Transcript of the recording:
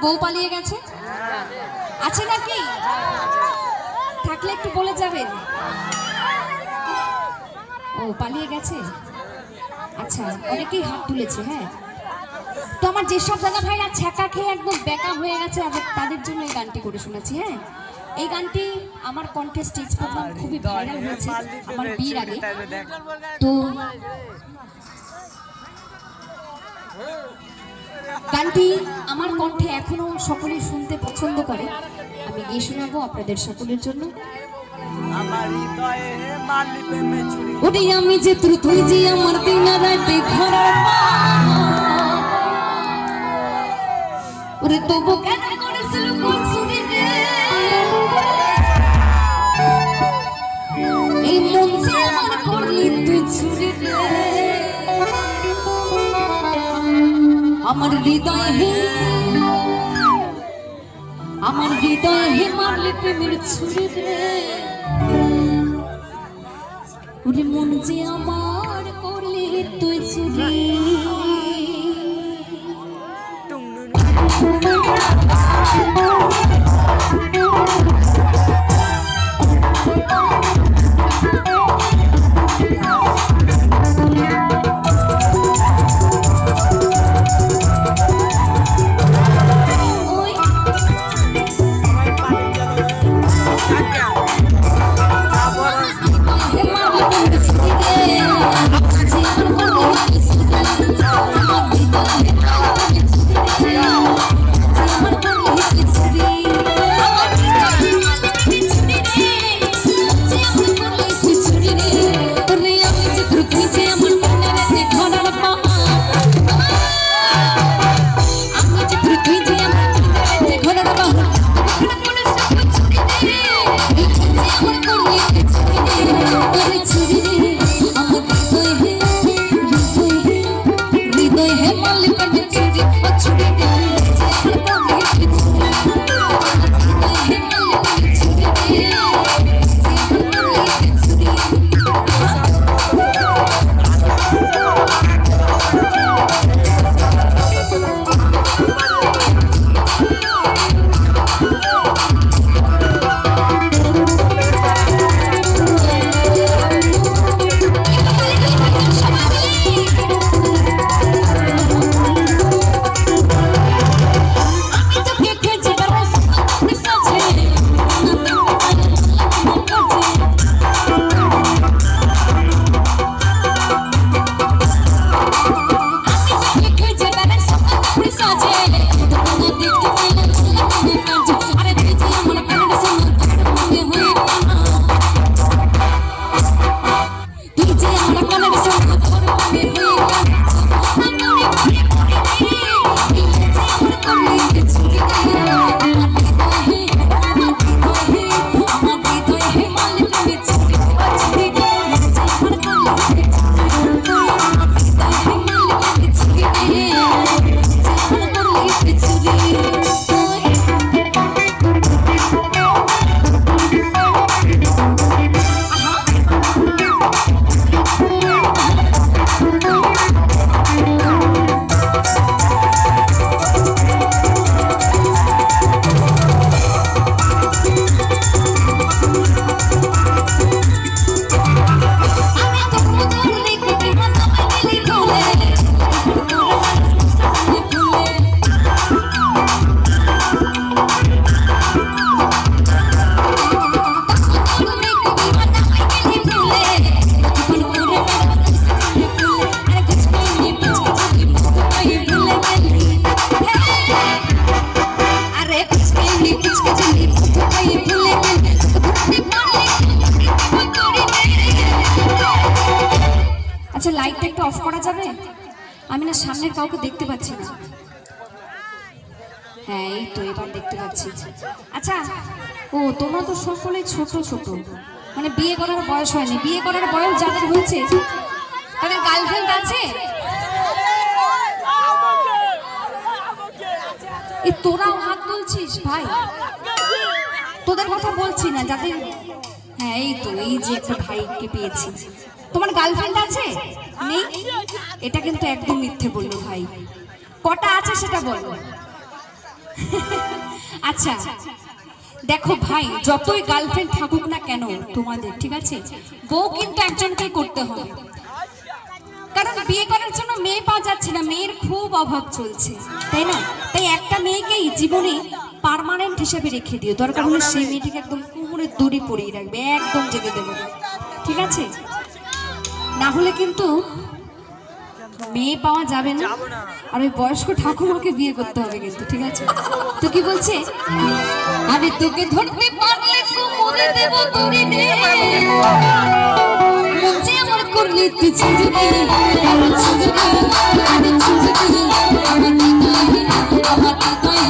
বউ পালিয়ে গেছে আছে নাকি? থাকলে একটু বলে যাবেন। ও পালিয়ে গেছে, আচ্ছা অনেকেই হাত তুলেছে। হ্যাঁ, তো আমার যেসব দাদা ভাইরা ছ্যাঁকা খেয়ে একদম বেকা হয়ে গেছে তাদের জন্য এই গানটি করে শুনেছি। হ্যাঁ, এই গানটি আমার কণ্ঠে স্টেজ প্রোগ্রাম খুবই ভাইরাল হয়েছে আমার বিয়ের আগে। তো গানটি আমার কণ্ঠে এখনো সকলেই শুনতে পছন্দ করে। আমি গিয়ে শোনাবো আপনাদের সকলের জন্য। ওরে আমি যে তুই যে আমার দিনা রাতে ঘরের ওরে তবু কেন করেছিল কোন শুনি রে এই মন যে আমার করলি তুই ছুরি রে আমার হৃদয় হে মারলি প্রেমের ছুরি রে ওরে মন যে আমার করলি তুই ছুরি। আচ্ছা লাইটটা একটু অফ করা যাবে? আমি না সামনের কাউকে দেখতে পাচ্ছি না। হ্যাঁ এই তো এবার দেখতে পাচ্ছি। আচ্ছা ও তোমরা তো সকলেই ছোট ছোট, মানে বিয়ে করার বয়স হয়নি। বিয়ে করার বয়স যাদের হয়েছে তাদের গার্লফ্রেন্ড আছে? এই তোরাও হাত তুলছিস ভাই, তোদের কথা বলছি না যাদের। হ্যাঁ এই তো এই যে একটা ভাইকে পেয়েছি। তোমার গার্লফ্রেন্ড আছে? নেই? এটা কিন্তু একদম মিথ্যে বললো ভাই। কটা আছে সেটা বলো। আচ্ছা দেখো ভাই, যতই গার্লফ্রেন্ড থাকুক না কেন তোমাদের, ঠিক আছে, বউ কিন্তু একজনকে করতে হবে। কারণ বিয়ে করার জন্য মেয়ে পাওয়া যাচ্ছে না, মেয়ের খুব অভাব চলছে, তাই না? তাই একটা মেয়েকেই জীবনে পার্মানেন্ট হিসেবে রেখে দিও, দরকার হলে সেই মেয়েটিকে একদম কোমরের দড়ি পরিয়ে রাখবে, একদম যেতে দেবে না, ঠিক আছে? না হলে কিন্তু মেয়ে পাওয়া যাবে না, আর ওই বয়স্ক ঠাকুমাকে বিয়ে করতে হবে কিন্তু, ঠিক আছে? তো কি বলছে, আরে তোকে ধরতে পারলে কোমরে দেব দড়ি রে, মুঝে আমার করলি তুই ছুরি দে, আমি ছুরি দে, আমি ছুরি দে, আমার হৃদয়, আমার হৃদয়